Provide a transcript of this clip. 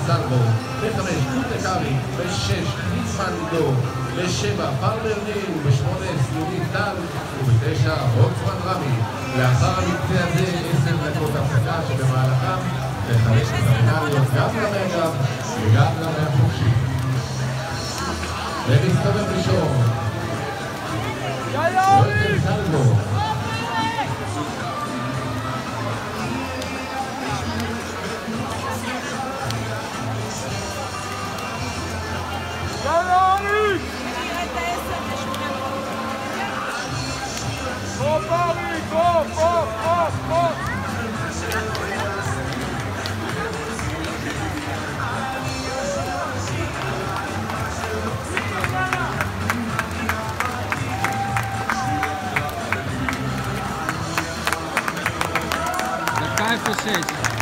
סלבו, ב-5 קוטקארי, ב-6 ניסמן לידו, ב-7 פרמר ניל, ב-8 סלומית טל, וב-9 הוקסמן רמי. לאחר המקצה הזה 10 דקות הפסקה שבמהלכם לחלק את המנהליות גם למגב וגם למחופשי. ומסתובב ראשון יואל סלבו. Daqui é vocês.